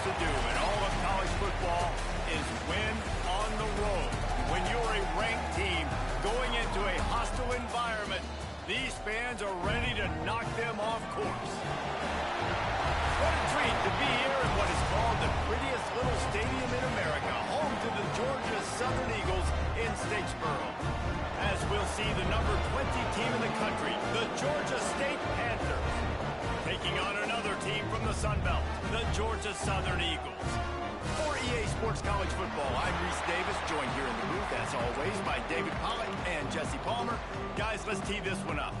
to do in all of college football is win on the road. When you're a ranked team going into a hostile environment, these fans are ready to knock them off course. What a treat to be here in what is called the prettiest little stadium in America, home to the Georgia Southern Eagles in Statesboro. As we'll see the number 20 team in the country, the Georgia State Panthers, taking on another team from the Sun Belt, the Georgia Southern Eagles. For EA Sports College Football, I'm Reese Davis, joined here in the booth, as always, by David Pollack and Jesse Palmer. Guys, let's tee this one up.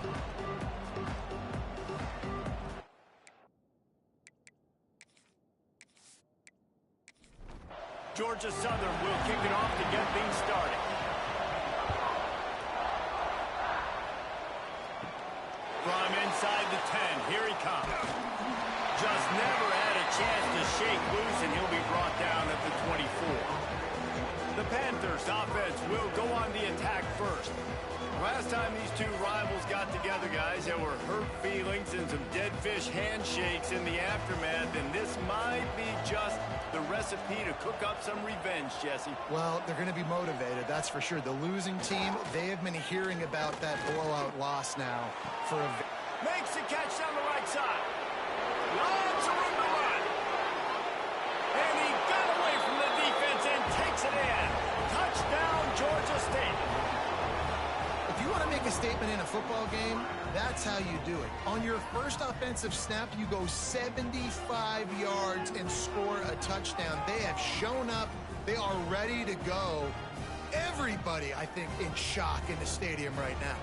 Georgia Southern will kick it off to get things started. From inside the 10, here he comes. Just never had a chance to shake loose, and he'll be brought down at the 24. The Panthers offense will go on the attack first. Last time these two rivals got together, guys, there were hurt feelings and some dead fish handshakes in the aftermath, and this might be just the recipe to cook up some revenge, Jesse. Well, they're going to be motivated, that's for sure. The losing team, they have been hearing about that blowout loss now for a... Makes the catch down the right side. Lots of room to run. And he got away from the defense and takes it in. Touchdown, Georgia State. If you want to make a statement in a football game, that's how you do it. On your first offensive snap, you go 75 yards and score a touchdown. They have shown up. They are ready to go. Everybody, I think, in shock in the stadium right now.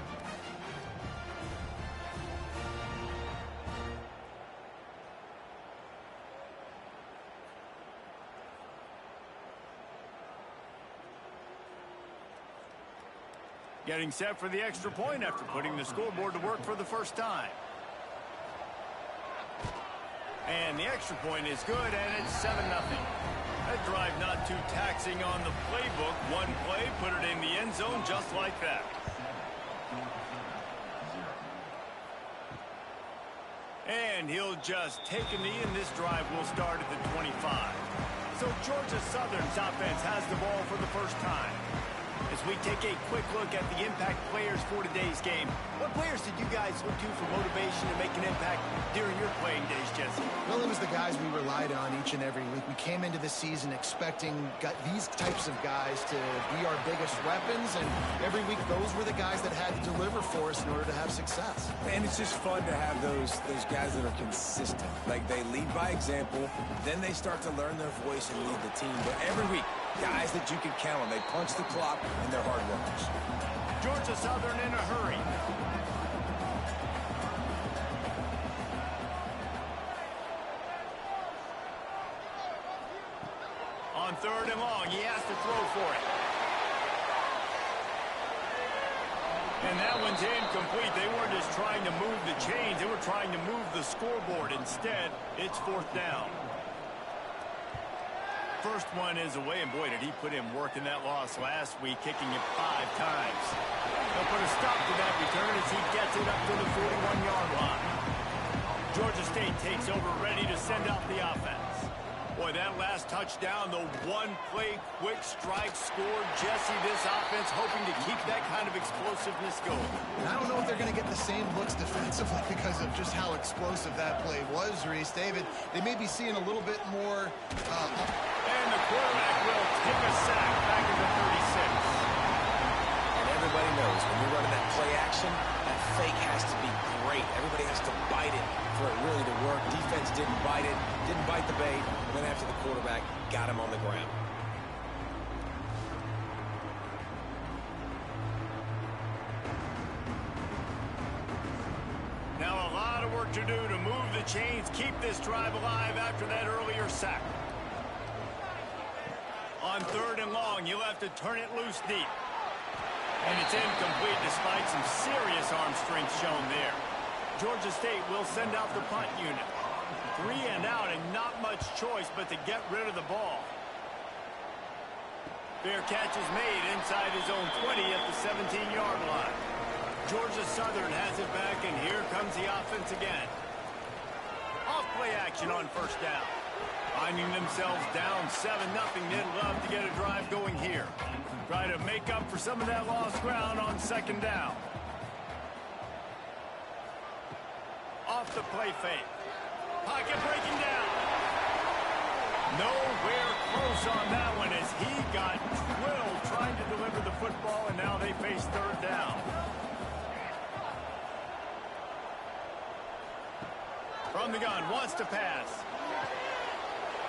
Getting set for the extra point after putting the scoreboard to work for the first time. And the extra point is good, and it's 7-0. That drive not too taxing on the playbook. One play, put it in the end zone just like that. And he'll just take a knee, and this drive will start at the 25. So Georgia Southern's offense has the ball for the first time. As we take a quick look at the impact players for today's game, what players did you guys look to for motivation to make an impact during your playing days, Jesse? Well, it was the guys we relied on each and every week. We came into the season expecting these types of guys to be our biggest weapons, and every week those were the guys that had to deliver for us in order to have success. And it's just fun to have those guys that are consistent. Like, they lead by example, then they start to learn their voice and lead the team. But every week, guys that you can count on. They punch the clock, and they're hard workers. Georgia Southern in a hurry. On 3rd and long, he has to throw for it. And that one's incomplete. They weren't just trying to move the chains. They were trying to move the scoreboard. Instead, it's 4th down. First one is away, and boy, did he put in work in that loss last week, kicking it 5 times. They'll put a stop to that return as he gets it up to the 41-yard line. Georgia State takes over, ready to send out the offense. Boy, that last touchdown, the one-play quick strike scored. Jesse, this offense hoping to keep that kind of explosiveness going. And I don't know if they're going to get the same looks defensively because of just how explosive that play was, Reese. David, they may be seeing a little bit more... And the quarterback will take a sack back at the 36. And everybody knows when you're running that play action, that fake has to be great. Everybody has to bite it for it really to work. Defense didn't bite it, didn't bite the bait. Went after the quarterback, got him on the ground. Now a lot of work to do to move the chains, keep this drive alive after that earlier sack. On 3rd and long, you'll have to turn it loose deep. And it's incomplete despite some serious arm strength shown there. Georgia State will send out the punt unit. 3 and out, and not much choice but to get rid of the ball. Fair catch is made inside his own 20 at the 17-yard line. Georgia Southern has it back, and here comes the offense again. Off play action on 1st down. Finding themselves down 7-0. They'd love to get a drive going here. Try to make up for some of that lost ground on second down. Off the play fake. Pocket breaking down. Nowhere close on that one as he got drilled trying to deliver the football, and now they face third down. From the gun, wants to pass.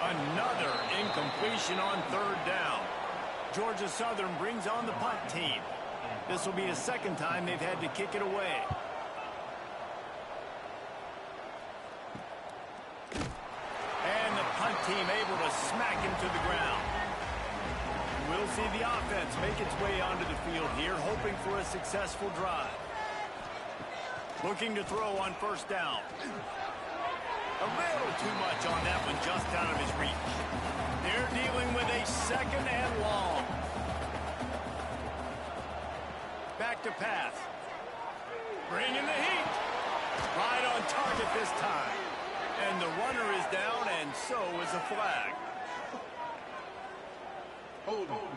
Another incompletion on third down. Georgia Southern brings on the punt team. This will be the second time they've had to kick it away. And the punt team able to smack him to the ground. We'll see the offense make its way onto the field here, hoping for a successful drive. Looking to throw on first down. A little too much on that one, just out of his reach. They're dealing with a second and long. Back to pass. Bringing the heat. Right on target this time. And the runner is down, and so is a flag. Hold on.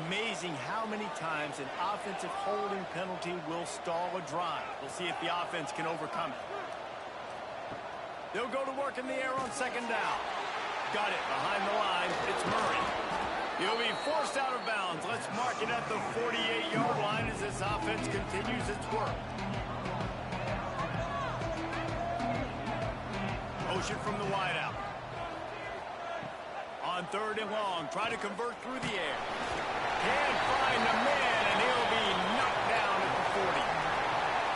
Amazing how many times an offensive holding penalty will stall a drive. We'll see if the offense can overcome it. They'll go to work in the air on second down. Got it behind the line. It's Murray. He'll be forced out of bounds. Let's mark it at the 48-yard line as this offense continues its work. Motion from the wideout. On third and long, try to convert through the air. Can't find the man, and he'll be knocked down at the 40.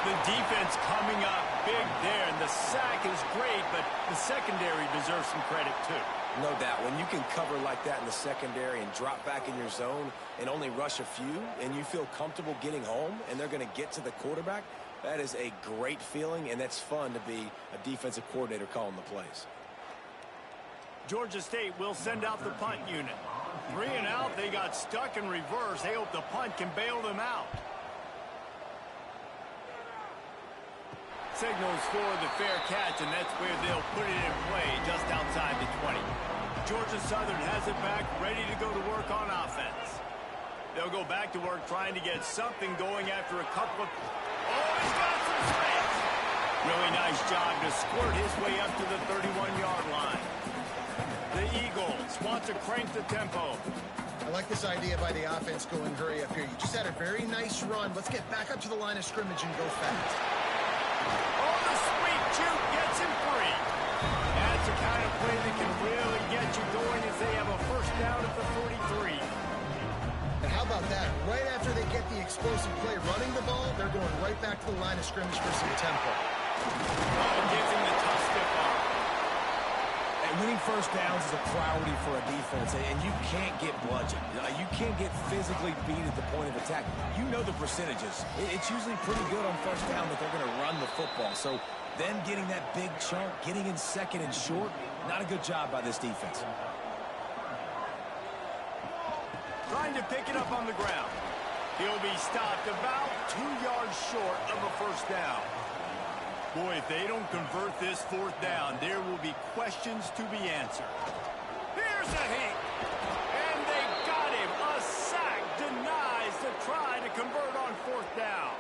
The defense coming up big there, and the sack is great, but the secondary deserves some credit too. No doubt. When you can cover like that in the secondary and drop back in your zone and only rush a few, and you feel comfortable getting home, and they're going to get to the quarterback, that is a great feeling, and that's fun to be a defensive coordinator calling the plays. Georgia State will send out the punt unit. 3 and out, they got stuck in reverse. They hope the punt can bail them out. Signals for the fair catch, and that's where they'll put it in play just outside the 20. Georgia Southern has it back, ready to go to work on offense. They'll go back to work trying to get something going after a couple of... Oh, he's got some space! Really nice job to squirt his way up to the 31-yard line. The Eagles want to crank the tempo. I like this idea by the offense going hurry up here. You just had a very nice run. Let's get back up to the line of scrimmage and go fast. Oh, the sweep juke gets him free. That's the kind of play that can really get you going as they have a first down at the 43. And how about that? Right after they get the explosive play running the ball, they're going right back to the line of scrimmage for some tempo. Oh, gives him the tough stiff arm. And winning first downs is a priority for a defense, and you can't get bludgeoned. You can't get physically beat at the point of attack. You know the percentages. It's usually pretty good on first down that they're going to run the football. So then getting that big chunk, getting in second and short, not a good job by this defense. Trying to pick it up on the ground. He'll be stopped about 2 yards short of a first down. Boy, if they don't convert this fourth down, there will be questions to be answered. Here's a hit. And they got him. A sack denies the try to convert on fourth down.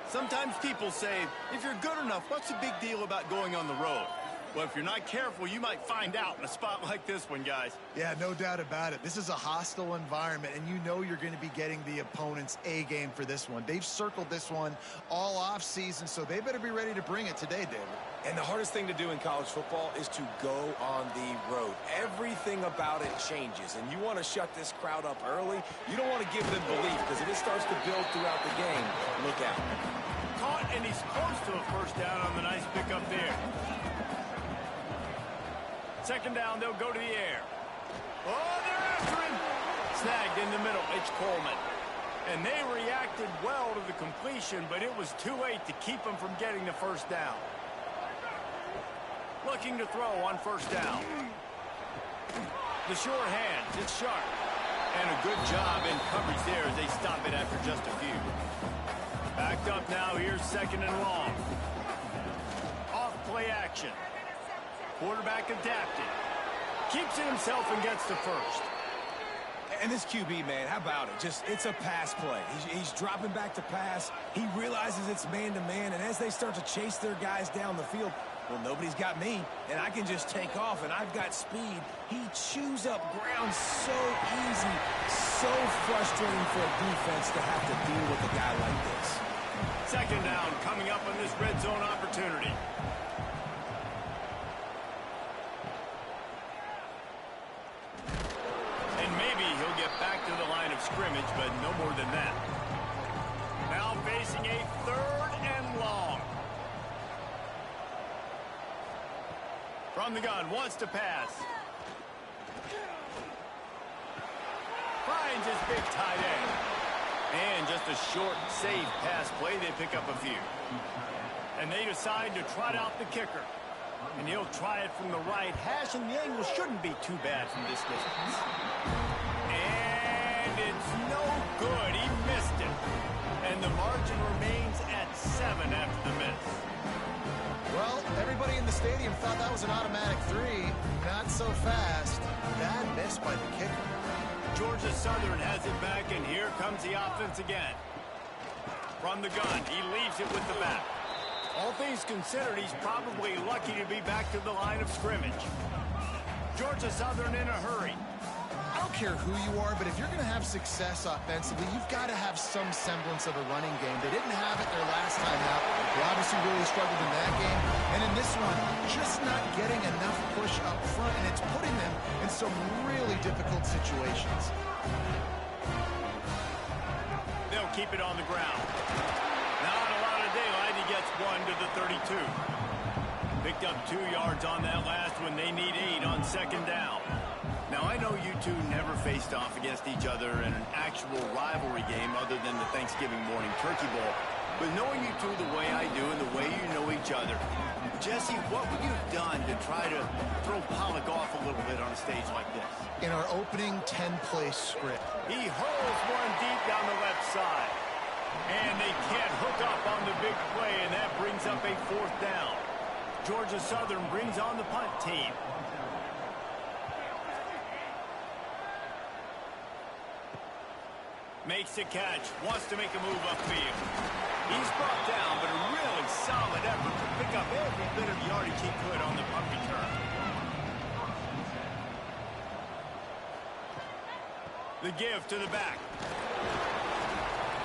Sometimes people say, if you're good enough, what's the big deal about going on the road? Well, if you're not careful, you might find out in a spot like this one, guys. Yeah, no doubt about it. This is a hostile environment, and you know you're going to be getting the opponent's A game for this one. They've circled this one all off season, so they better be ready to bring it today, David. And the hardest thing to do in college football is to go on the road. Everything about it changes, and you want to shut this crowd up early. You don't want to give them belief, because if it starts to build throughout the game, look out. Caught, and he's close to a first down on the nice pickup there. Second down, they'll go to the air. Oh, they're after him. Snagged in the middle. It's Coleman. And they reacted well to the completion, but it was too late to keep them from getting the first down. Looking to throw on first down. The sure hand. It's sharp. And a good job in coverage there as they stop it after just a few. Backed up now. Here's second and long. quarterback adapted. Keeps it himself and gets to first. And this QB, man, how about it? It's a pass play. He's dropping back to pass. He realizes it's man-to-man, and as they start to chase their guys down the field, well, nobody's got me, and I can just take off, and I've got speed. He chews up ground so easy, so frustrating for a defense to have to deal with a guy like this. Second down coming up on this red zone opportunity. And maybe he'll get back to the line of scrimmage, but no more than that. Now facing a 3rd and long. From the gun, wants to pass. Finds his big tight end. And just a short, safe pass play, they pick up a few. And they decide to trot out the kicker. And he'll try it from the right hash, and the angle shouldn't be too bad from this distance. And it's no good. He missed it. And the margin remains at 7 after the miss. Well, everybody in the stadium thought that was an automatic 3. Not so fast. Bad miss by the kicker. Georgia Southern has it back, and here comes the offense again. From the gun, he leaves it with the back. All things considered, he's probably lucky to be back to the line of scrimmage. Georgia Southern in a hurry. I don't care who you are, but if you're going to have success offensively, you've got to have some semblance of a running game. They didn't have it their last time out. They obviously really struggled in that game. And in this one, just not getting enough push up front, and it's putting them in some really difficult situations. They'll keep it on the ground. Not a lot of daylight. He gets 1 to the 32. Picked up 2 yards on that last one. They need 8 on second down. Now, I know you two never faced off against each other in an actual rivalry game other than the Thanksgiving morning turkey bowl. But knowing you two the way I do and the way you know each other, Jesse, what would you have done to try to throw Pollock off a little bit on a stage like this? In our opening 10-play script, he hurls one deep down the left side. And they can't hook up on the big play, and that brings up a 4th down. Georgia Southern brings on the punt team. Makes the catch, wants to make a move upfield. He's brought down, but a really solid effort to pick up every bit of yardage he could on the punt return. The give to the back.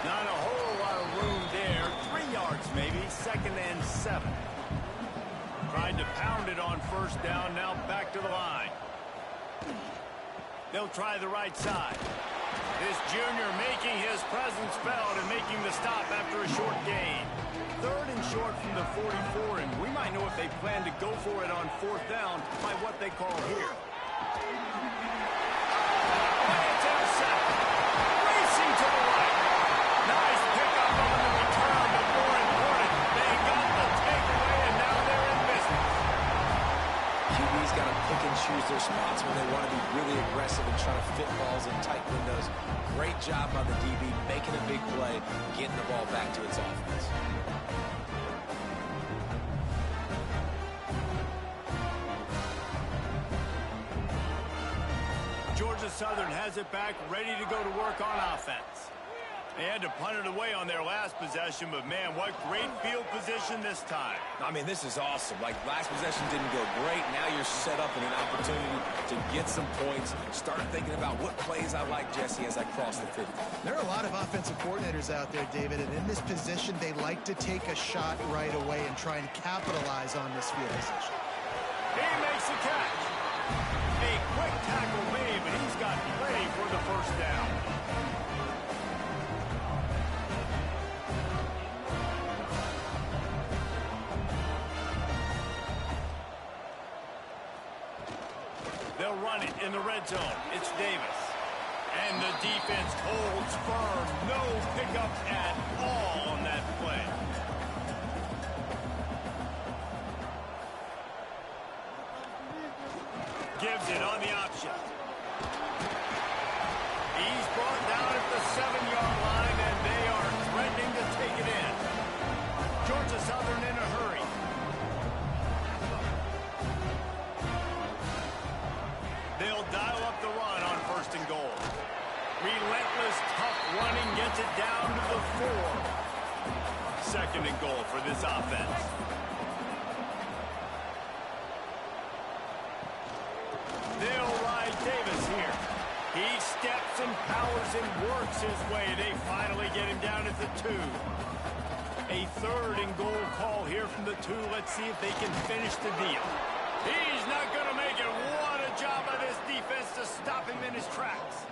Not a whole lot of room there. 3 yards maybe, 2nd and 7. Tried to pound it on 1st down, now back to the line. They'll try the right side. This junior making his presence felt and making the stop after a short gain. 3rd and short from the 44, and we might know if they plan to go for it on 4th down by what they call here. And it's intercepted. Racing to the right. Nice pickup on the return, but more important, they got the takeaway, and now they're in business. QB's got to pick and choose their spots when they want to be really aggressive and try to fit balls in tight windows. Great job by the DB, making a big play, getting the ball back to its offense. Georgia Southern has it back, ready to go to work on offense. They had to punt it away on their last possession, but man, what great field position this time. I mean, this is awesome. Like, last possession didn't go great. Now you're set up in an opportunity to get some points. Start thinking about what plays I like, Jesse, as I cross the 50. There are a lot of offensive coordinators out there, David, and in this position, they like to take a shot right away and try and capitalize on this field position. He makes the catch. A quick tackle made, but he's got plenty for the 1st down. They'll run it in the red zone. It's Davis. And the defense holds firm. No pickup at all on that play. Gives it on the option. He's brought down at the 7-yard line, and they are threatening to take it in. Georgia Southern in a hurry. He steps and powers and works his way. They finally get him down at the 2. A 3rd and goal call here from the 2. Let's see if they can finish the deal. He's not going to make it. What a job by this defense to stop him in his tracks.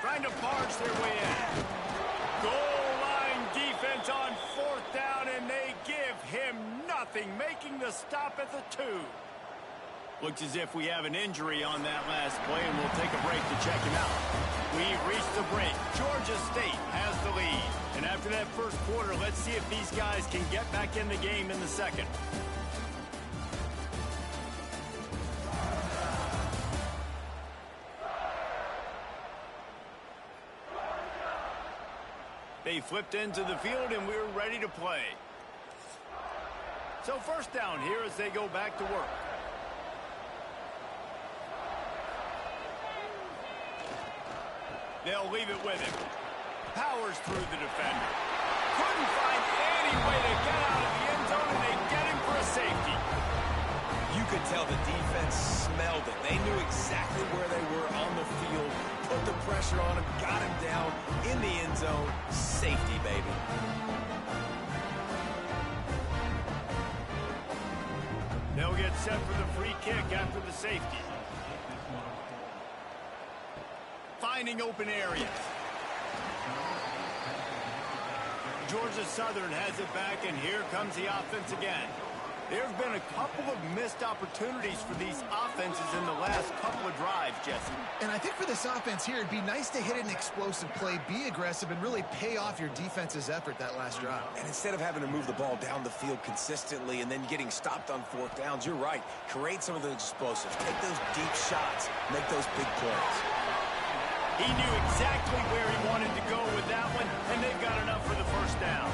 Trying to barge their way in. Goal line defense on 4th down, and they give him nothing, making the stop at the 2. Looks as if we have an injury on that last play, and we'll take a break to check him out. We've reached the break. Georgia State has the lead. And after that first quarter, let's see if these guys can get back in the game in the second. They flipped into the field, and we're ready to play. So first down here as they go back to work. They'll leave it with him. Powers through the defender. Couldn't find any way to get out of the end zone, and they get him for a safety. You could tell the defense smelled it. They knew exactly where they were on the field, put the pressure on him, got him down in the end zone. Safety, baby. They'll get set for the free kick after the safety. Finding open areas. Georgia Southern has it back, and here comes the offense again. There have been a couple of missed opportunities for these offenses in the last couple of drives, Jesse. And I think for this offense here, it'd be nice to hit an explosive play, be aggressive, and really pay off your defense's effort that last drive. And instead of having to move the ball down the field consistently and then getting stopped on 4th downs, you're right. Create some of those explosives. Take those deep shots. Make those big plays. He knew exactly where he wanted to go with that one, and they've got enough for the first down.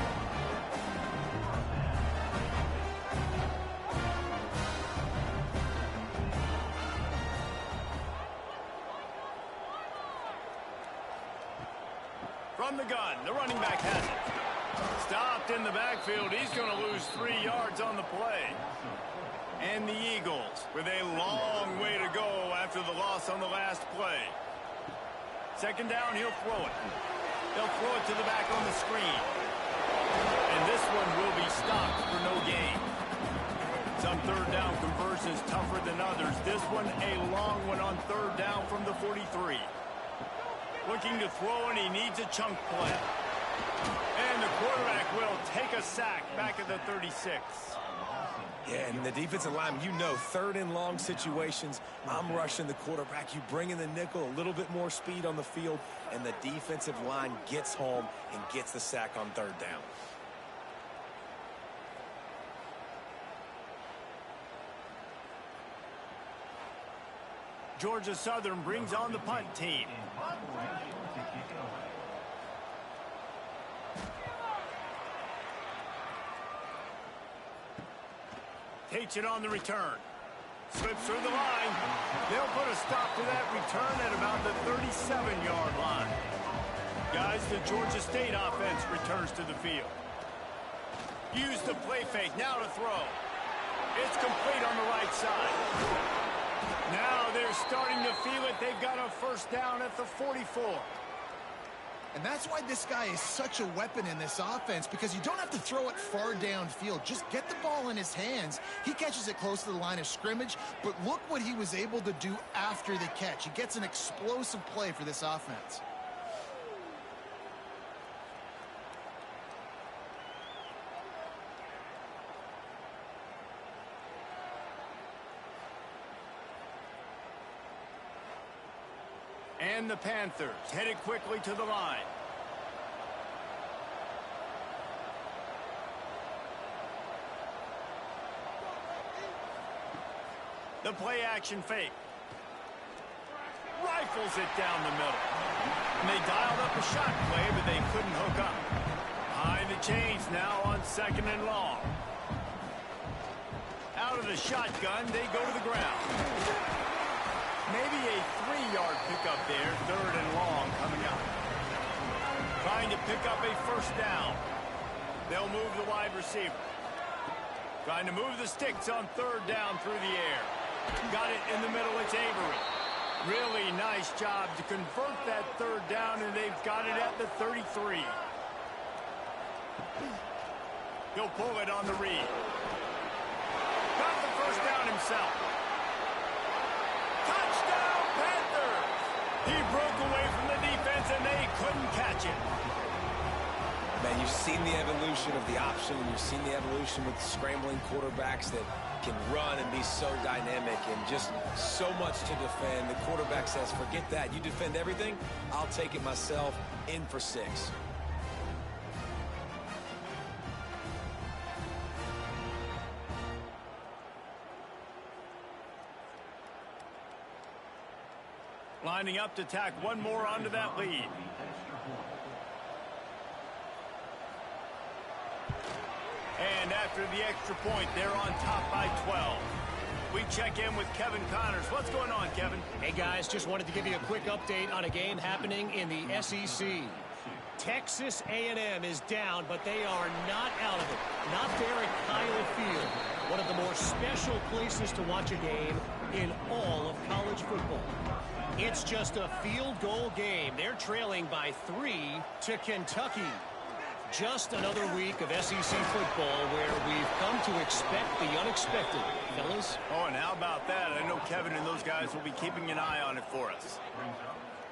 From the gun, the running back has it. Stopped in the backfield. He's going to lose 3 yards on the play. And the Eagles with a long way to go after the loss on the last play. Second down, he'll throw it. They'll throw it to the back on the screen. And this one will be stopped for no gain. Some 3rd down conversions tougher than others. This one a long one on 3rd down from the 43. Looking to throw, and he needs a chunk play. And the quarterback will take a sack back at the 36. Yeah, and the defensive line, you know, 3rd and long situations, I'm rushing the quarterback. You bring in the nickel, a little bit more speed on the field, and the defensive line gets home and gets the sack on 3rd down. Georgia Southern brings on the punt team. Takes it on the return. Slips through the line. They'll put a stop to that return at about the 37-yard line. Guys, the Georgia State offense returns to the field. Use the play fake. Now to throw. It's complete on the right side. Now they're starting to feel it. They've got a first down at the 44. And that's why this guy is such a weapon in this offense, because you don't have to throw it far downfield. Just get the ball in his hands. He catches it close to the line of scrimmage, but look what he was able to do after the catch. He gets an explosive play for this offense. And the Panthers headed quickly to the line. The play action fake. Rifles it down the middle. And they dialed up a shot play, but they couldn't hook up. Behind the chains now on 2nd and long. Out of the shotgun, they go to the ground. Maybe a 3-yard pickup there, 3rd and long coming up. Trying to pick up a first down. They'll move the wide receiver. Trying to move the sticks on third down through the air. Got it in the middle. It's Avery. Really nice job to convert that third down, and they've got it at the 33. He'll pull it on the read. Got the first down himself. Touchdown, Panthers! He broke away from the defense, and they couldn't catch it. Man, you've seen the evolution of the option, and you've seen the evolution with scrambling quarterbacks that can run and be so dynamic and just so much to defend. The quarterback says, forget that. You defend everything, I'll take it myself. In for 6. Lining up to tack one more onto that lead. And after the extra point, they're on top by 12. We check in with Kevin Connors. What's going on, Kevin? Hey, guys, just wanted to give you a quick update on a game happening in the SEC. Texas A&M is down, but they are not out of it. Not there at Kyle Field, one of the more special places to watch a game in all of college football. It's just a field goal game. They're trailing by 3 to Kentucky. Just another week of SEC football where we've come to expect the unexpected, fellas. Oh, and how about that? I know Kevin and those guys will be keeping an eye on it for us.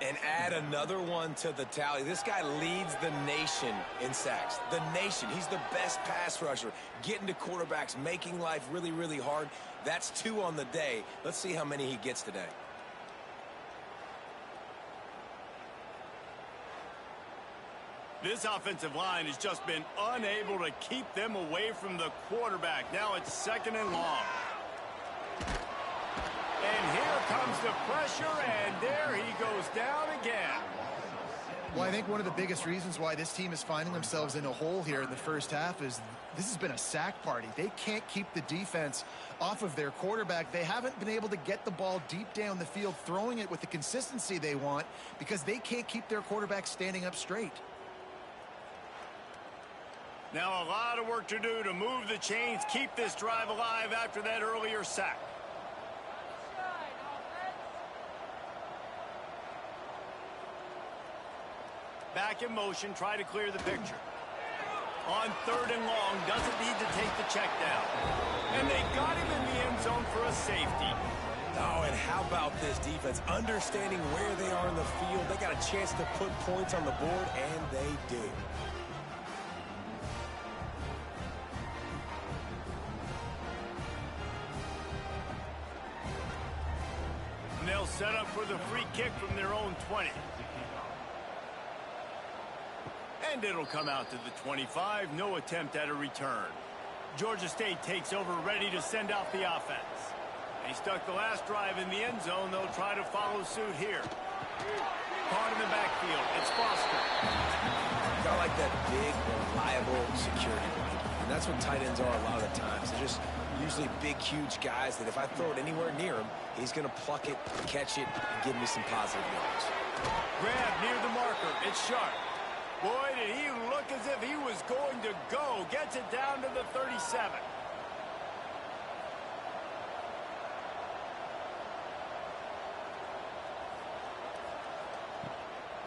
And add another one to the tally. This guy leads the nation in sacks. The nation. He's the best pass rusher. Getting to quarterbacks, making life really, really hard. That's 2 on the day. Let's see how many he gets today. This offensive line has just been unable to keep them away from the quarterback. Now it's 2nd and long. And here comes the pressure, and there he goes down again. Well, I think one of the biggest reasons why this team is finding themselves in a hole here in the first half is this has been a sack party. They can't keep the defense off of their quarterback. They haven't been able to get the ball deep down the field, throwing it with the consistency they want because they can't keep their quarterback standing up straight. Now a lot of work to do to move the chains, keep this drive alive after that earlier sack. Back in motion, try to clear the picture. On 3rd and long, doesn't need to take the check down. And they got him in the end zone for a safety. Oh, and how about this defense? Understanding where they are in the field. They got a chance to put points on the board, and they do. And they'll set up for the free kick from their own 20. And it'll come out to the 25. No attempt at a return. Georgia State takes over, ready to send out the offense. They stuck the last drive in the end zone. They'll try to follow suit here. Caught in the backfield. It's Foster. Got like that big, reliable security blanket. And that's what tight ends are a lot of the times. They're just usually big, huge guys that if I throw it anywhere near him, he's going to pluck it, catch it, and give me some positive yards. Grab near the marker. It's Sharp. Boy, did he look as if he was going to go. Gets it down to the 37.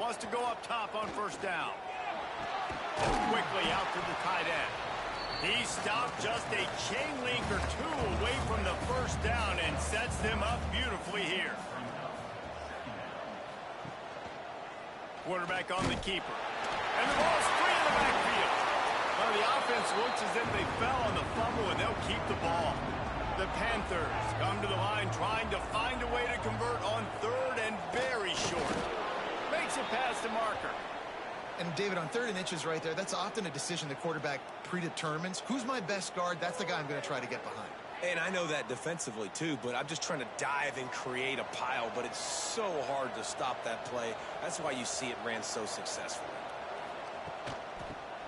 Wants to go up top on 1st down. Quickly out to the tight end. He stopped just a chain link or 2 away from the 1st down and sets them up beautifully here. Quarterback on the keeper. And the ball's free in the backfield. Well, the offense looks as if they fell on the fumble, and they'll keep the ball. The Panthers come to the line trying to find a way to convert on 3rd and very short. Makes it past the marker. And, David, on 3rd and inches right there, that's often a decision the quarterback predetermines. Who's my best guard? That's the guy I'm going to try to get behind. And I know that defensively, too, but I'm just trying to dive and create a pile, but it's so hard to stop that play. That's why you see it ran so successfully.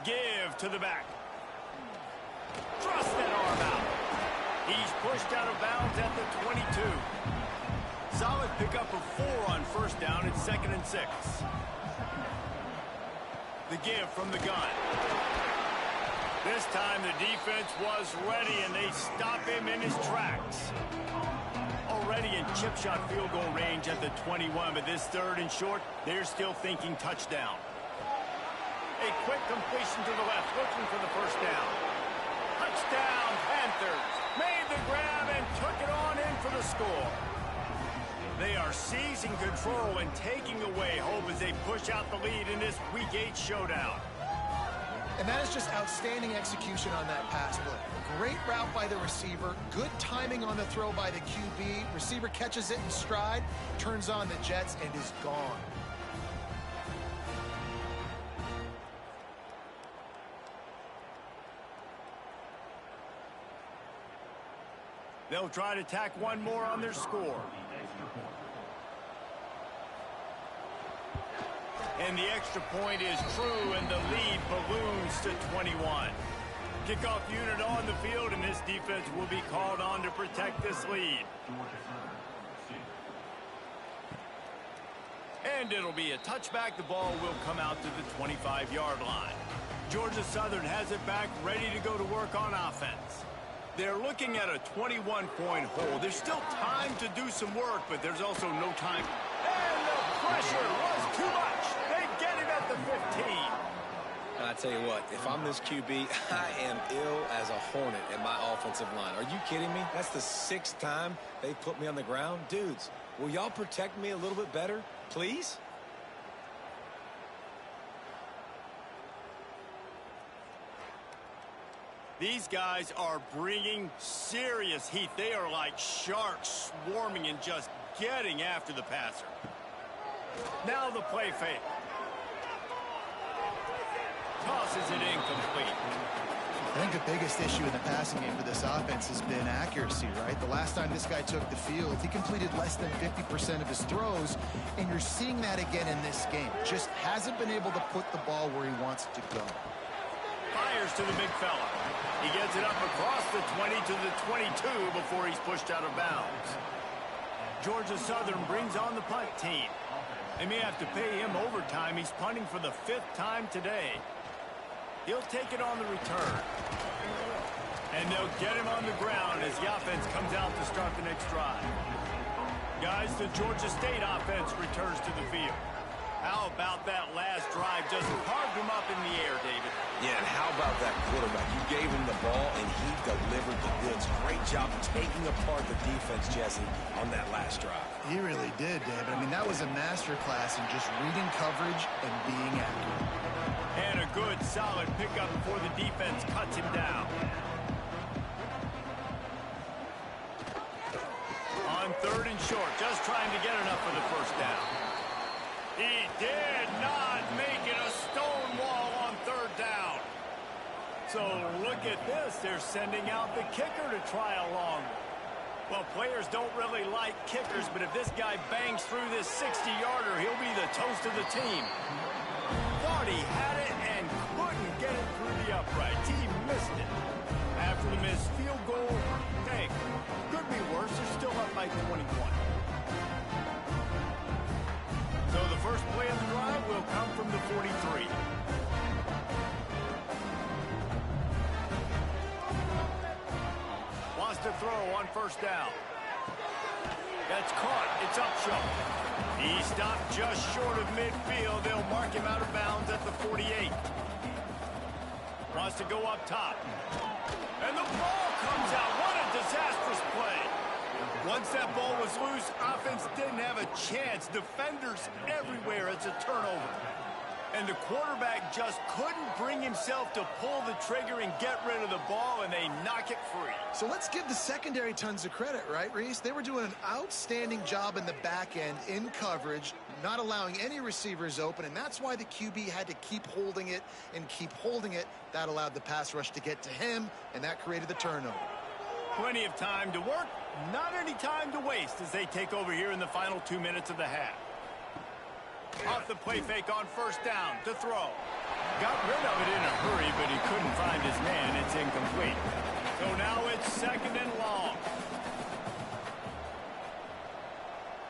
Give to the back. Thrust that arm out. He's pushed out of bounds at the 22. Solid pickup of 4 on 1st down. It's 2nd and 6. The give from the gun. This time the defense was ready, and they stop him in his tracks. Already in chip shot field goal range at the 21, but this third and short, they're still thinking touchdown. A quick completion to the left, looking for the first down. Touchdown, Panthers. Made the grab and took it on in for the score. They are seizing control and taking away hope as they push out the lead in this Week 8 showdown. And that is just outstanding execution on that pass play. Great route by the receiver, good timing on the throw by the QB. Receiver catches it in stride, turns on the jets, and is gone. They'll try to tack one more on their score. And the extra point is true, and the lead balloons to 21. Kickoff unit on the field, and this defense will be called on to protect this lead. And it'll be a touchback. The ball will come out to the 25-yard line. Georgia Southern has it back, ready to go to work on offense. They're looking at a 21-point hole. There's still time to do some work, but there's also no time. And the pressure was too much. They get it at the 15. And I tell you what, if I'm this QB, I am ill as a hornet in my offensive line. Are you kidding me? That's the 6th time they've put me on the ground. Dudes, will y'all protect me a little bit better, please? These guys are bringing serious heat. They are like sharks swarming and just getting after the passer. Now the play fake. Tosses it incomplete. I think the biggest issue in the passing game for this offense has been accuracy, right? The last time this guy took the field, he completed less than 50% of his throws, and you're seeing that again in this game. Just hasn't been able to put the ball where he wants it to go. Fires to the big fella. He gets it up across the 20 to the 22 before he's pushed out of bounds. Georgia Southern brings on the punt team. They may have to pay him overtime. He's punting for the 5th time today. He'll take it on the return. And they'll get him on the ground as the offense comes out to start the next drive. Guys, the Georgia State offense returns to the field. How about that last drive? Just carved him up in the air, David. Yeah, and how about that quarterback? You gave him the ball, and he delivered the goods. Great job taking apart the defense, Jesse, on that last drive. He really did, David. I mean, that was a masterclass in just reading coverage and being accurate. And a good, solid pickup before the defense cuts him down. On 3rd and short, just trying to get enough for the first down. He did not make it a stone wall on 3rd down. So look at this. They're sending out the kicker to try a long one. Well, players don't really like kickers, but if this guy bangs through this 60-yarder, he'll be the toast of the team. Thought he had it and couldn't get it through the uprights. He missed it. After the missed field goal, hey, could be worse. They're still up by 21. So the first play of the drive will come from the 43. Wants to throw on 1st down. That's caught. It's Upshaw. He stopped just short of midfield. They'll mark him out of bounds at the 48. Wants to go up top. And the ball comes out. What a disastrous play. Once that ball was loose, offense didn't have a chance. Defenders everywhere. It's a turnover. And the quarterback just couldn't bring himself to pull the trigger and get rid of the ball, and they knock it free. So let's give the secondary tons of credit, right, Reese? They were doing an outstanding job in the back end, in coverage, not allowing any receivers open, and that's why the QB had to keep holding it and keep holding it. That allowed the pass rush to get to him, and that created the turnover. Plenty of time to work, not any time to waste as they take over here in the final 2 minutes of the half. Off the play fake on 1st down to throw. Got rid of it in a hurry, but he couldn't find his man. It's incomplete. So now it's 2nd and long.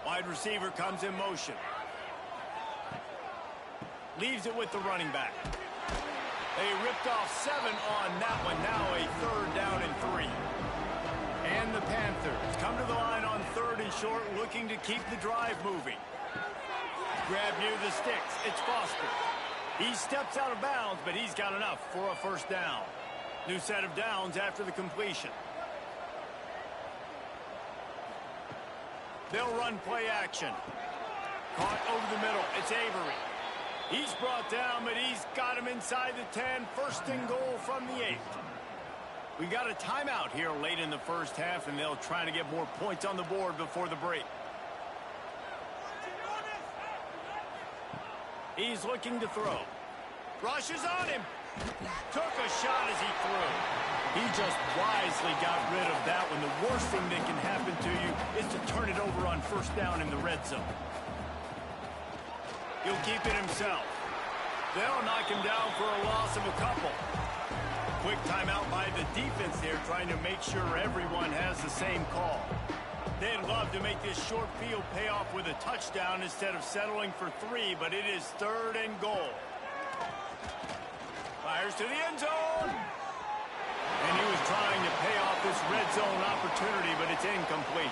Wide receiver comes in motion. Leaves it with the running back. They ripped off 7 on that one. Now a 3rd down and 3. And the Panthers come to the line on 3rd and short, looking to keep the drive moving. Grab near the sticks. It's Foster. He steps out of bounds, but he's got enough for a 1st down. New set of downs after the completion. They'll run play action. Caught over the middle. It's Avery. He's brought down, but he's got him inside the 10. 1st and goal from the 8. We got a timeout here late in the 1st half, and they'll try to get more points on the board before the break. He's looking to throw. Rushes on him. Took a shot as he threw. He just wisely got rid of that one. The worst thing that can happen to you is to turn it over on 1st down in the red zone. He'll keep it himself. They'll knock him down for a loss of a couple. Quick timeout by the defense there, trying to make sure everyone has the same call. They'd love to make this short field pay off with a touchdown instead of settling for 3, but it is 3rd and goal. Fires to the end zone. And he was trying to pay off this red zone opportunity, but it's incomplete.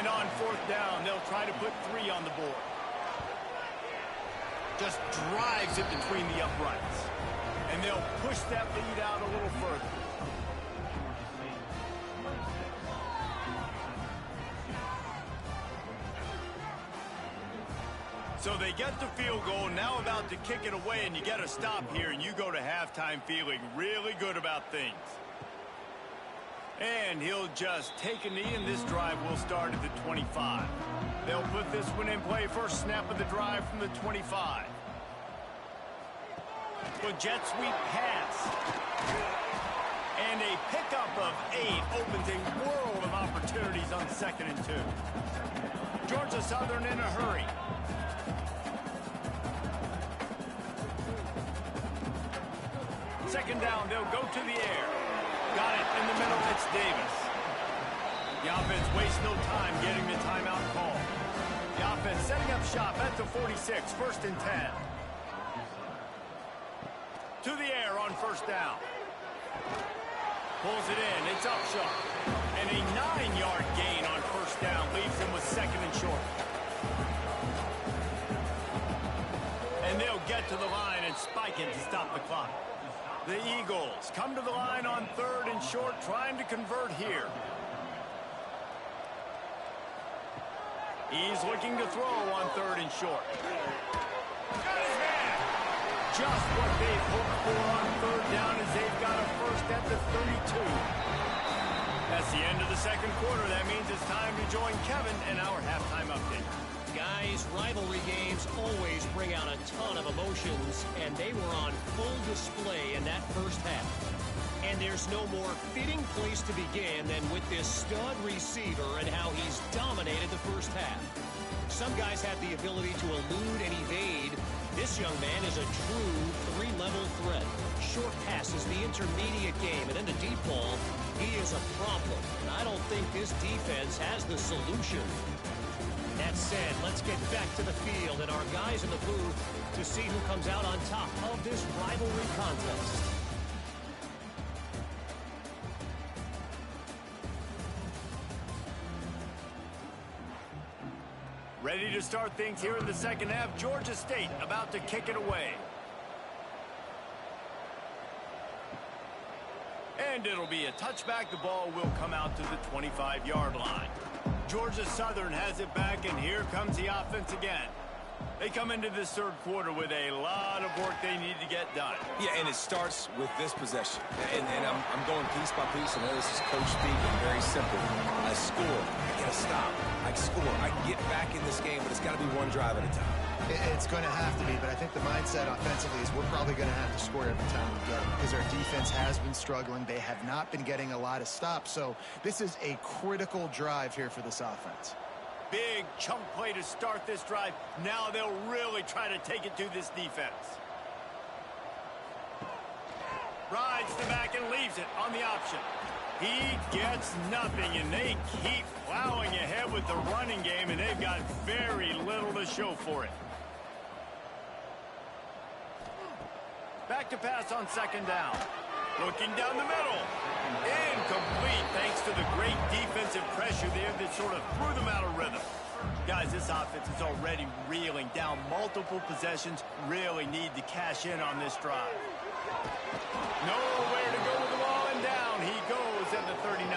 And on 4th down, they'll try to put 3 on the board. Just drives it between the uprights. And they'll push that lead out a little further. So they get the field goal, now about to kick it away, and you get a stop here, and you go to halftime feeling really good about things. And he'll just take a knee, and this drive will start at the 25. They'll put this one in play. First snap of the drive from the 25. Well, jet sweep pass. And a pickup of 8 opens a world of opportunities on 2nd and 2. Georgia Southern in a hurry. Second down, they'll go to the air. Got it in the middle, it's Davis. The offense wastes no time getting the timeout call. The offense setting up shop at the 46, 1st and 10. To the air on 1st down. Pulls it in, it's Upshaw. And a 9-yard gain on 1st down leaves him with 2nd and short. And they'll get to the line and spike it to stop the clock. The Eagles come to the line on 3rd and short, trying to convert here. He's looking to throw on 3rd and short. Got his man. Just what they've hoped for on 3rd down as they've got a 1st at the 32. That's the end of the 2nd quarter. That means it's time to join Kevin in our halftime update. Guys, rivalry games always bring out a ton of emotions, and they were on full display in that 1st half. And there's no more fitting place to begin than with this stud receiver and how he's dominated the 1st half. Some guys have the ability to elude and evade. This young man is a true 3-level threat. Short passes, the intermediate game, and then the deep ball, he is a problem. And I don't think this defense has the solution. That said, let's get back to the field and our guys in the booth to see who comes out on top of this rivalry contest. Ready to start things here in the 2nd half. Georgia State about to kick it away. And it'll be a touchback. The ball will come out to the 25-yard line. Georgia Southern has it back, and here comes the offense again. They come into this 3rd quarter with a lot of work they need to get done. Yeah, and it starts with this possession. And I'm going piece by piece. I know this is coach speaking, very simple. I score. I get a stop. I score. I can get back in this game, but it's got to be one drive at a time. It's going to have to be, but I think the mindset offensively is we're probably going to have to score every time we get it because our defense has been struggling. They have not been getting a lot of stops, so this is a critical drive here for this offense. Big chunk play to start this drive. Now they'll really try to take it to this defense. Rides the back and leaves it on the option. He gets nothing, and they keep plowing ahead with the running game, and they've got very little to show for it. Back to pass on second down. Looking down the middle. Incomplete thanks to the great defensive pressure there that sort of threw them out of rhythm. Guys, this offense is already reeling down multiple possessions. Really need to cash in on this drive. Nowhere to go with the ball, and down he goes at the 39.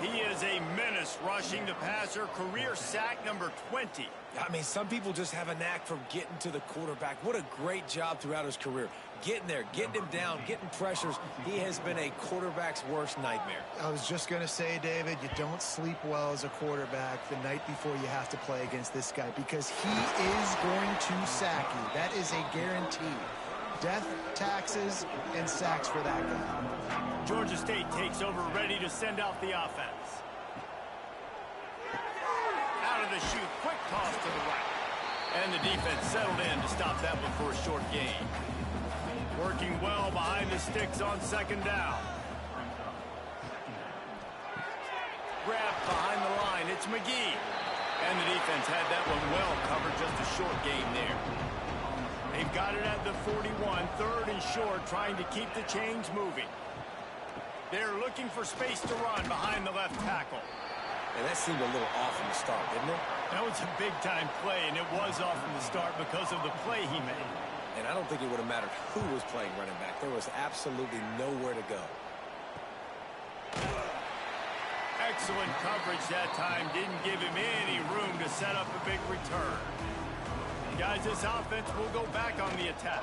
He is a menace rushing the passer. Career sack number 20. I mean, some people just have a knack for getting to the quarterback. What a great job throughout his career. Getting there, getting him down, getting pressures. He has been a quarterback's worst nightmare. I was just going to say, David, you don't sleep well as a quarterback the night before you have to play against this guy because he is going to sack you. That is a guarantee. Death, taxes, and sacks for that guy. Georgia State takes over, ready to send out the offense. Out of the chute, quick toss to the right. And the defense settled in to stop that one for a short gain. Working well behind the sticks on second down. Grabbed behind the line, it's McGee. And the defense had that one well covered, just a short gain there. They've got it at the 41, third and short, trying to keep the chains moving. They're looking for space to run behind the left tackle. And that seemed a little off from the start, didn't it? That was a big-time play, and it was off from the start because of the play he made. And I don't think it would have mattered who was playing running back. There was absolutely nowhere to go. Excellent coverage that time. Didn't give him any room to set up a big return. Guys, this offense will go back on the attack.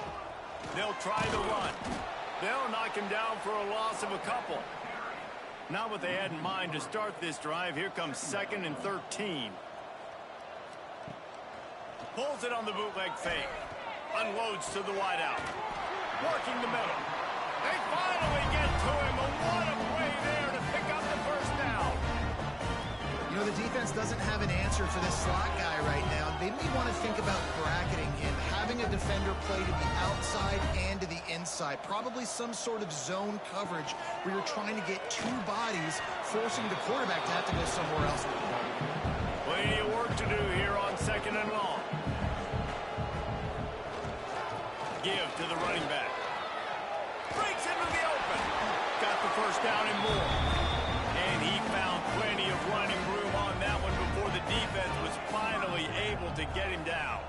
They'll try the run. They'll knock him down for a loss of a couple. Not what they had in mind to start this drive. Here comes 2nd and 13. Pulls it on the bootleg fake. Unloads to the wideout. Working the middle. They finally get to him. And what a play there to pick up the first down. You know, the defense doesn't have an answer for this slot guy right now. They may want to think about bracketing him, having a defender play to the outside and to the inside. Probably some sort of zone coverage where you're trying to get two bodies, forcing the quarterback to have to go somewhere else with the ball. Plenty of work to do here on 2nd and long. Give to the running back. Breaks into the open. Got the first down and more. And he found plenty of running room on that one before the defense was finally able to get him down.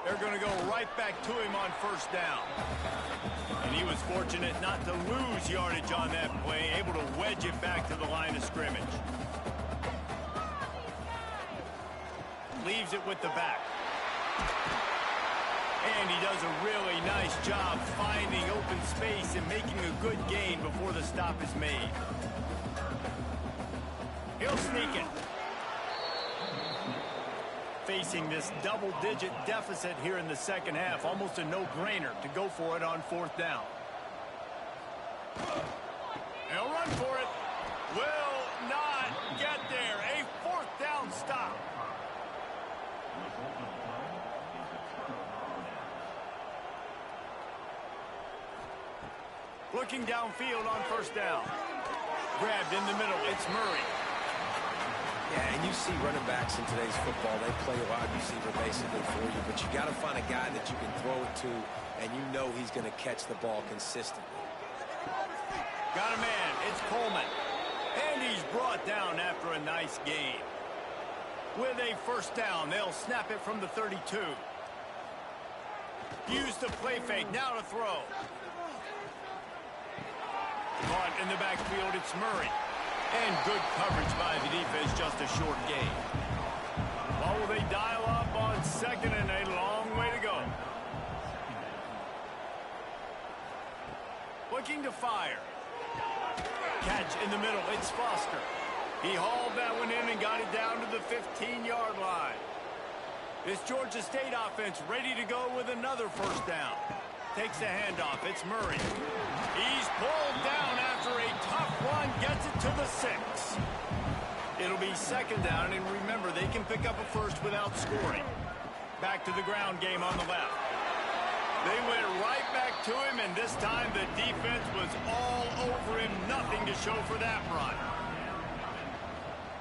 They're going to go right back to him on first down. And he was fortunate not to lose yardage on that play, able to wedge it back to the line of scrimmage. Leaves it with the back. And he does a really nice job finding open space and making a good gain before the stop is made. He'll sneak it. Facing this double-digit deficit here in the second half, almost a no-brainer to go for it on 4th down. He'll run for it. Will not get there. A 4th down stop. Looking downfield on first down. Grabbed in the middle. It's Murray. Yeah, and you see running backs in today's football, they play a wide receiver basically for you, but you got to find a guy that you can throw it to, and you know he's going to catch the ball consistently. Got a man. It's Coleman. And he's brought down after a nice gain. With a first down, they'll snap it from the 32. Use the play fake. Now to throw. Caught in the backfield, it's Murray. And good coverage by the defense, just a short gain. Well, will they dial up on 2nd and a long way to go? Looking to fire. Catch in the middle, it's Foster. He hauled that one in and got it down to the 15-yard line. This Georgia State offense ready to go with another first down. Takes the handoff, it's Murray. He's pulled down after a tough run, gets it to the 6. It'll be 2nd down, and remember, they can pick up a first without scoring. Back to the ground game on the left. They went right back to him, and this time the defense was all over him. Nothing to show for that run.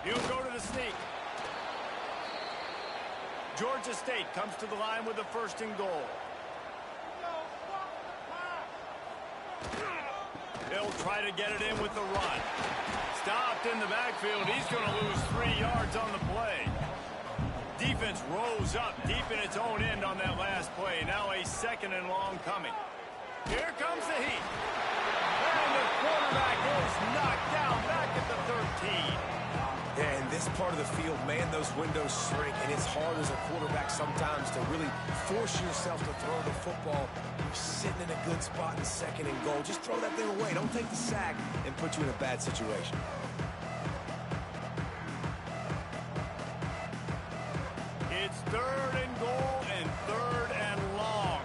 He'll go to the sneak. Georgia State comes to the line with a 1st and goal. They'll try to get it in with the run. Stopped in the backfield. He's going to lose 3 yards on the play. Defense rose up deep in its own end on that last play. Now a 2nd and long coming. Here comes the heat. And the quarterback is knocked down back at the 13. Yeah, in this part of the field, man, those windows shrink, and it's hard as a quarterback sometimes to really force yourself to throw the football. You're sitting in a good spot in 2nd and goal. Just throw that thing away. Don't take the sack and put you in a bad situation. It's 3rd and goal and 3rd and long.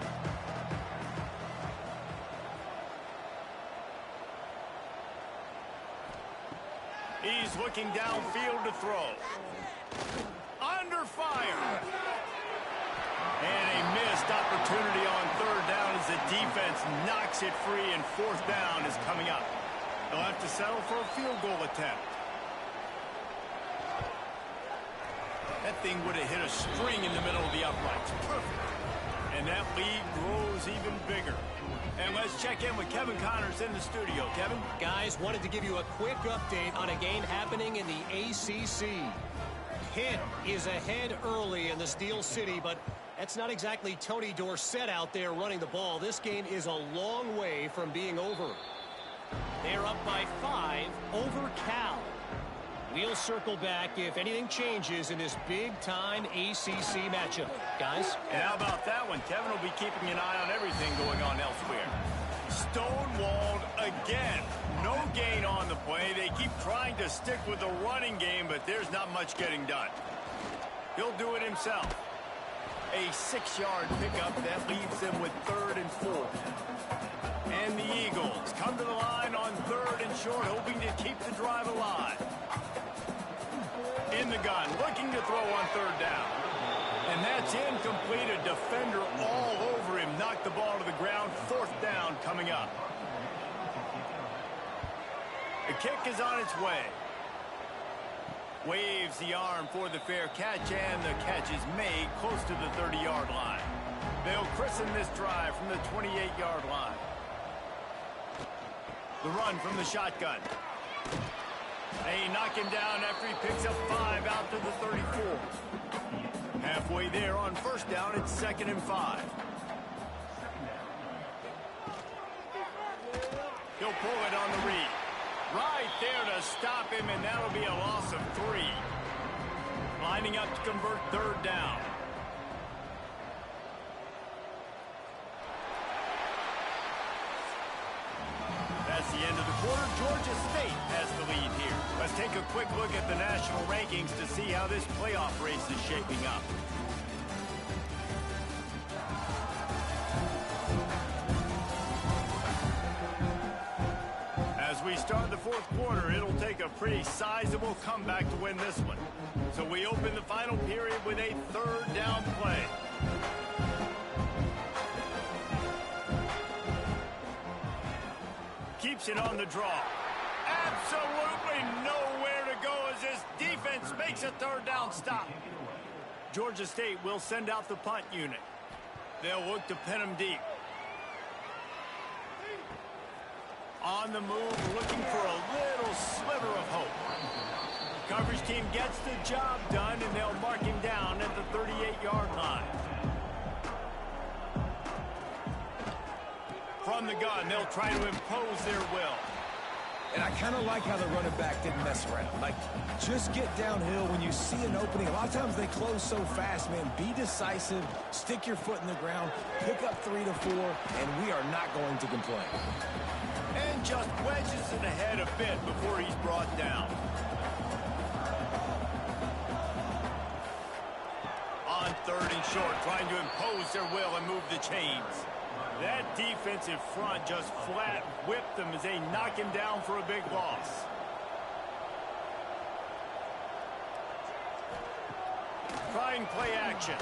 He's looking downfield to throw. Under fire. And a missed opportunity on 3rd down as the defense knocks it free, and 4th down is coming up. They'll have to settle for a field goal attempt. That thing would have hit a string in the middle of the uprights. Perfect. And that lead grows even bigger. And let's check in with Kevin Connors in the studio. Kevin? Guys, wanted to give you a quick update on a game happening in the ACC. Pitt is ahead early in the Steel City, but that's not exactly Tony Dorsett out there running the ball. This game is a long way from being over. They're up by 5 over Cal. We'll circle back if anything changes in this big-time ACC matchup. Guys? And how about that one? Kevin will be keeping an eye on everything going on elsewhere. Stonewalled again. No gain on the play. They keep trying to stick with the running game, but there's not much getting done. He'll do it himself. A 6-yard pickup that leaves them with 3rd and 4. And the Eagles come to the line on 3rd and short, hoping to keep the drive alive. In the gun, looking to throw on 3rd down. And that's incomplete. A defender all over him. Knocked the ball to the ground. 4th down coming up. The kick is on its way. Waves the arm for the fair catch, and the catch is made close to the 30-yard line. They'll christen this drive from the 28-yard line. The run from the shotgun. They knock him down after he picks up 5 out to the 34. Halfway there on 1st down, it's 2nd and 5. He'll pull it on the read. Right there to stop him, and that'll be a loss of 3. Lining up to convert 3rd down. That's the end of the quarter. Georgia State has the lead here. Let's take a quick look at the national rankings to see how this playoff race is shaping up. As we start the 4th quarter, it'll take a pretty sizable comeback to win this one. So we open the final period with a 3rd down play. Keeps it on the draw. Absolutely nowhere to go as this defense makes a 3rd down stop. Georgia State will send out the punt unit. They'll look to pin them deep. On the move, looking for a little sliver of hope. Coverage team gets the job done, and they'll mark him down at the 38-yard line. From the gun, they'll try to impose their will. And I kind of like how the running back didn't mess around. Like, just get downhill when you see an opening. A lot of times they close so fast, man. Be decisive, stick your foot in the ground, pick up 3 to 4, and we are not going to complain. And just wedges it ahead a bit before he's brought down. On 3rd and short, trying to impose their will and move the chains. That defensive front just flat whipped them as they knock him down for a big loss. Trying play action.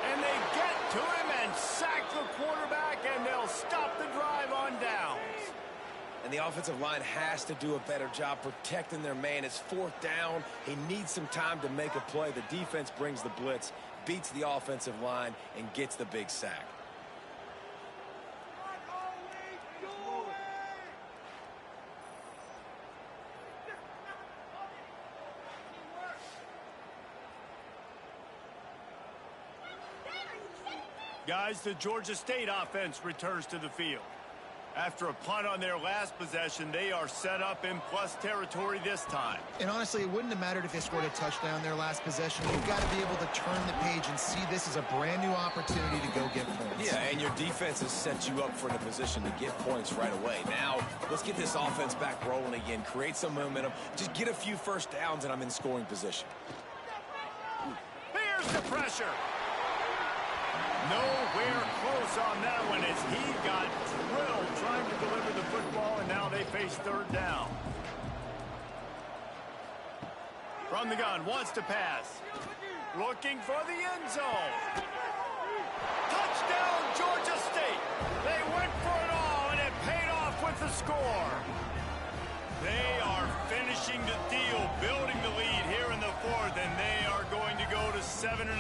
And they get to him and sack the quarterback, and they'll stop the drive on downs. And the offensive line has to do a better job protecting their man. It's 4th down. He needs some time to make a play. The defense brings the blitz, beats the offensive line, and gets the big sack. Guys, the Georgia State offense returns to the field. After a punt on their last possession, they are set up in plus territory this time. And honestly, it wouldn't have mattered if they scored a touchdown their last possession. You've got to be able to turn the page and see this as a brand new opportunity to go get points. Yeah, and your defense has set you up for a position to get points right away. Now, let's get this offense back rolling again. Create some momentum. Just get a few first downs, and I'm in scoring position. Here's the pressure. Nowhere close on that one as he got drilled trying to deliver the football, and now they face third down. From the gun, wants to pass. Looking for the end zone. Touchdown, Georgia State. They went for it all, and it paid off with the score. They are finishing the deal, building the lead here in the fourth, and they are going to go to 7-0.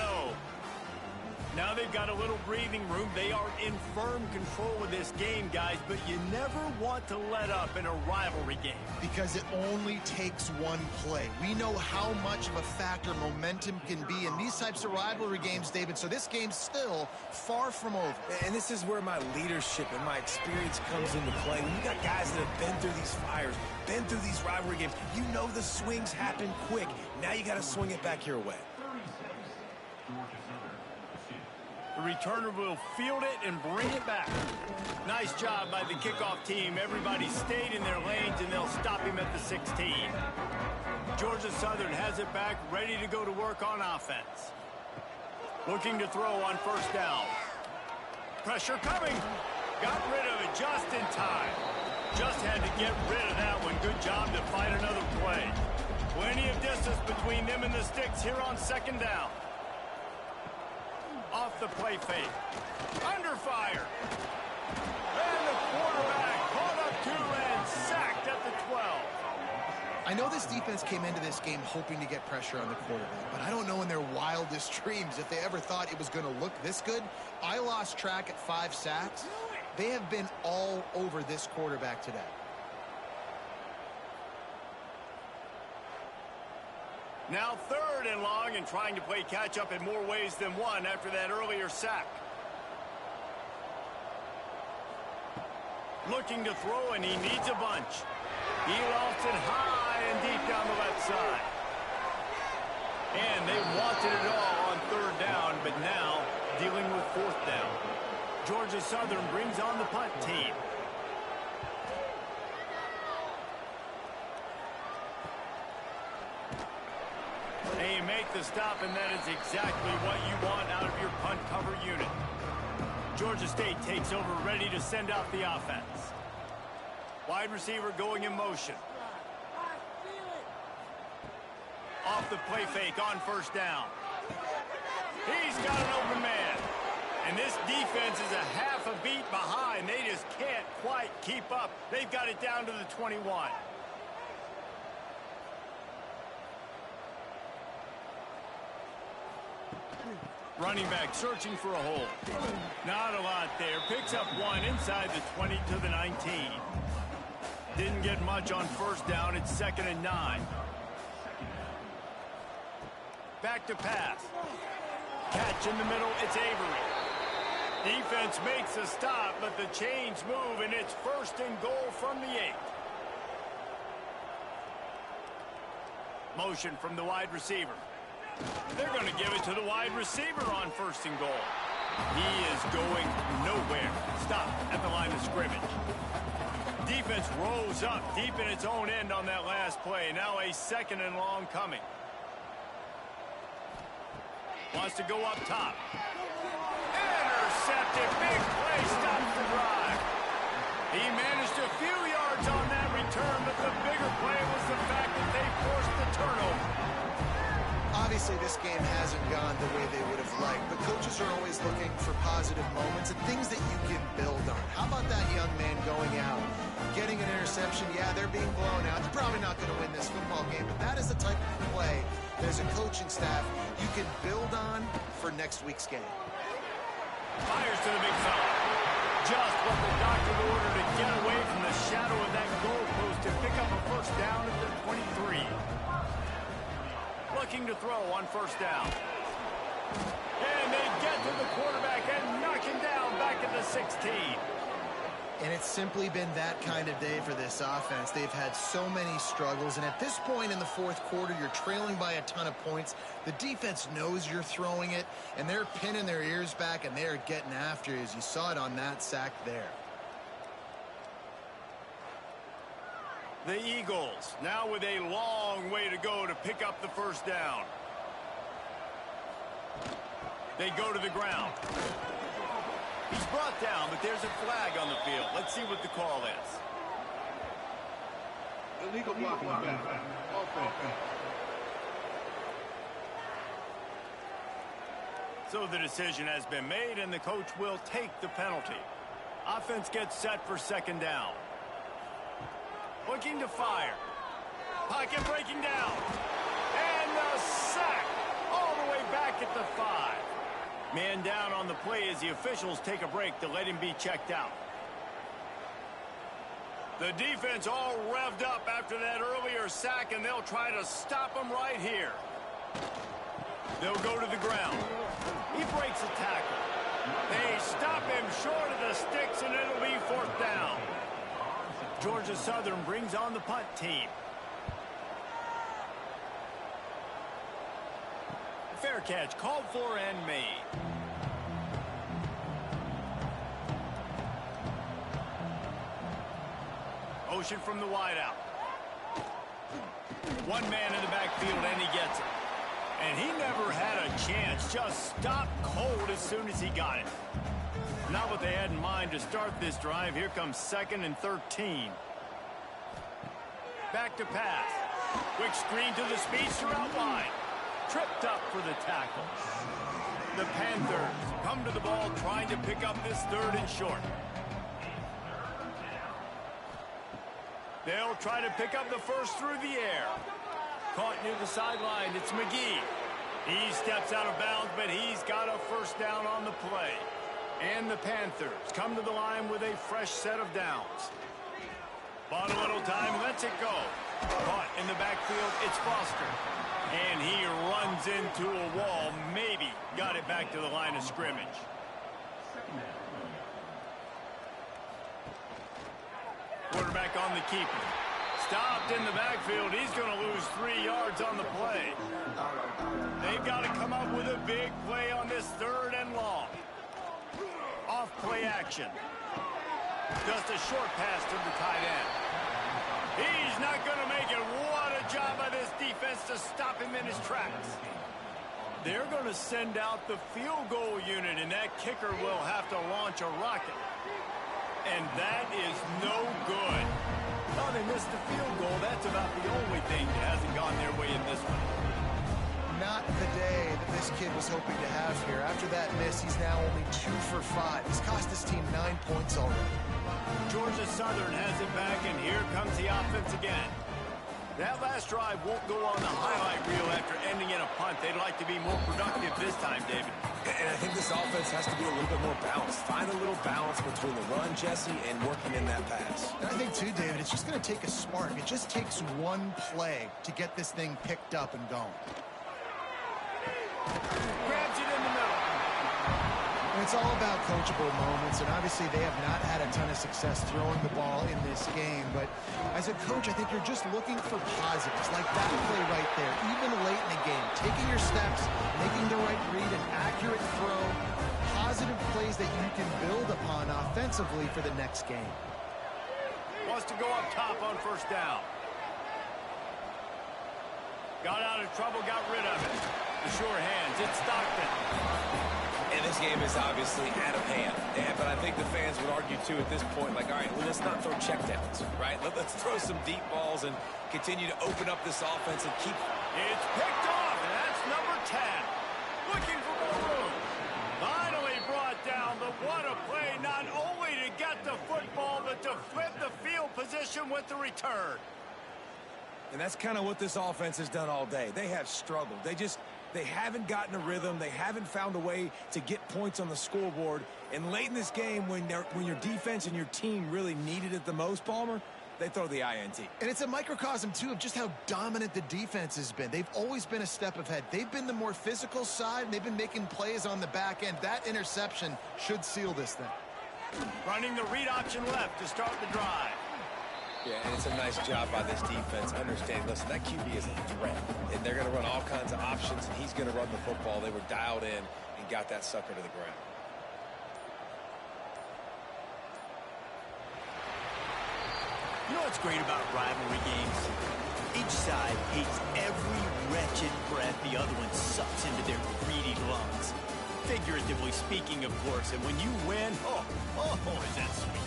Now they've got a little breathing room. They are in firm control of this game, guys, but you never want to let up in a rivalry game. Because it only takes one play. We know how much of a factor momentum can be in these types of rivalry games, David, so this game's still far from over. And this is where my leadership and my experience comes into play. When you got guys that have been through these fires, been through these rivalry games, you know the swings happen quick. Now you got to swing it back your way. The returner will field it and bring it back. Nice job by the kickoff team. Everybody stayed in their lanes, and they'll stop him at the 16. Georgia Southern has it back, ready to go to work on offense. Looking to throw on first down. Pressure coming. Got rid of it just in time. Just had to get rid of that one. Good job to fight another play. Plenty of distance between them and the sticks here on second down. Off the play fake. Under fire. And the quarterback caught up to and sacked at the 12. I know this defense came into this game hoping to get pressure on the quarterback, but I don't know in their wildest dreams if they ever thought it was going to look this good. I lost track at 5 sacks. They have been all over this quarterback today. Now 3rd and long, and trying to play catch-up in more ways than one after that earlier sack. Looking to throw, and he needs a bunch. He lost it high and deep down the left side. And they wanted it all on 3rd down, but now dealing with 4th down. Georgia Southern brings on the punt team. And you make the stop, and that is exactly what you want out of your punt cover unit. Georgia State takes over, ready to send out the offense. Wide receiver going in motion. Off the play fake on first down. He's got an open man. And this defense is a half a beat behind. They just can't quite keep up. They've got it down to the 21. Running back searching for a hole. Not a lot there. Picks up one inside the 20 to the 19. Didn't get much on first down. It's 2nd and 9. Back to pass. Catch in the middle. It's Avery. Defense makes a stop, but the chains move, and it's 1st and goal from the 8. Motion from the wide receiver. They're going to give it to the wide receiver on 1st and goal. He is going nowhere. Stop at the line of scrimmage. Defense rolls up deep in its own end on that last play. Now a 2nd and long coming. Wants to go up top. Intercepted. Big play. Stops the drive. He managed a few yards on that return, but the bigger play was the fact that they forced the turnover. Obviously, this game hasn't gone the way they would have liked, but coaches are always looking for positive moments and things that you can build on. How about that young man going out, getting an interception? Yeah, they're being blown out. They're probably not going to win this football game, but that is the type of play that as a coaching staff you can build on for next week's game. Fires to the big fella. Just what the doctor ordered to get away from the shadow of that goalpost to pick up a first down at the 23. Looking to throw on first down. And they get to the quarterback and knock him down back at the 16. And it's simply been that kind of day for this offense. They've had so many struggles, and at this point in the fourth quarter, you're trailing by a ton of points. The defense knows you're throwing it, and they're pinning their ears back, and they're getting after you, as you saw it on that sack there. The Eagles now with a long way to go to pick up the first down. They go to the ground. He's brought down, but there's a flag on the field. Let's see what the call is. Illegal blocking back. So the decision has been made, and the coach will take the penalty. Offense gets set for second down. Looking to fire. Pocket breaking down. And the sack all the way back at the 5. Man down on the play as the officials take a break to let him be checked out. The defense all revved up after that earlier sack, and they'll try to stop him right here. They'll go to the ground. He breaks a tackle. They stop him short of the sticks, and it'll be fourth down. Georgia Southern brings on the punt team. Fair catch called for and made. Motion from the wideout. One man in the backfield, and he gets it. And he never had a chance. Just stopped cold as soon as he got it. Not what they had in mind to start this drive. Here comes 2nd and 13. Back to pass. Quick screen to the speedster out wide. Tripped up for the tackle. The Panthers come to the ball trying to pick up this 3rd and short. They'll try to pick up the first through the air. Caught near the sideline. It's McGee. He steps out of bounds, but he's got a first down on the play. And the Panthers come to the line with a fresh set of downs. Bought a little time, lets it go. Caught in the backfield, it's Foster. And he runs into a wall, maybe got it back to the line of scrimmage. Quarterback on the keeper. Stopped in the backfield. He's going to lose 3 yards on the play. They've got to come up with a big play on this 3rd and long. Off play action. Just a short pass to the tight end. He's not going to make it. What a job by this defense to stop him in his tracks. They're going to send out the field goal unit, and that kicker will have to launch a rocket. And that is no good. Oh, they missed the field goal. That's about the only thing that hasn't gone their way in this one. Not the day that this kid was hoping to have here. After that miss, he's now only 2 for 5. He's cost his team 9 points already. Georgia Southern has it back, and here comes the offense again. That last drive won't go on the highlight reel after ending in a punt. They'd like to be more productive this time, David. And I think this offense has to be a little bit more balanced. Find a little balance between the run, Jesse, and working in that pass. And I think, too, David, it's just going to take a spark. It just takes one play to get this thing picked up and going. Grabs it in the middle. And it's all about coachable moments, and obviously they have not had a ton of success throwing the ball in this game. But as a coach, I think you're just looking for positives, like that play right there, even late in the game. Taking your steps, making the right read, an accurate throw, positive plays that you can build upon offensively for the next game. Wants to go up top on first down. Got out of trouble, got rid of it. The sure hands, it's Stockton. And this game is obviously out of hand. But I think the fans would argue, too, at this point, like, all right, well, let's not throw checkdowns, right? Let's throw some deep balls and continue to open up this offense and keep... It's picked off, and that's number 10. Looking for more room. Finally brought down, but what a play, not only to get the football, but to flip the field position with the return. And that's kind of what this offense has done all day. They have struggled. They haven't gotten a rhythm. They haven't found a way to get points on the scoreboard. And late in this game, when your defense and your team really needed it the most, Palmer, they throw the INT. And it's a microcosm, too, of just how dominant the defense has been. They've always been a step ahead. They've been the more physical side, and they've been making plays on the back end. That interception should seal this thing. Running the read option left to start the drive. Yeah, and it's a nice job by this defense understanding, listen, that QB is a threat, and they're going to run all kinds of options, and he's going to run the football. They were dialed in and got that sucker to the ground. You know what's great about rivalry games? Each side hates every wretched breath the other one sucks into their greedy lungs. Figuratively speaking, of course, and when you win, oh, is that sweet.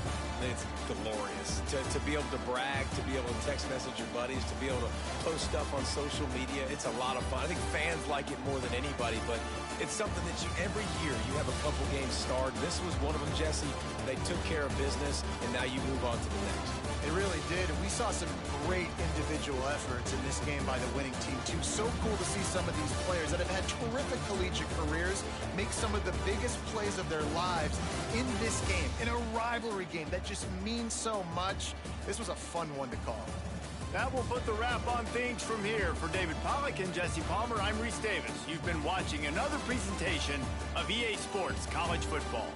It's glorious to be able to brag, to be able to text message your buddies, to be able to post stuff on social media. It's a lot of fun. I think fans like it more than anybody, but it's something that every year you have a couple games starred. This was one of them, Jesse. They took care of business, and now you move on to the next. It really did, and we saw some great individual efforts in this game by the winning team, too. So cool to see some of these players that have had terrific collegiate careers make some of the biggest plays of their lives in this game, in a rivalry game that just means so much. This was a fun one to call. That will put the wrap on things from here. For David Pollack and Jesse Palmer, I'm Reese Davis. You've been watching another presentation of EA Sports College Football.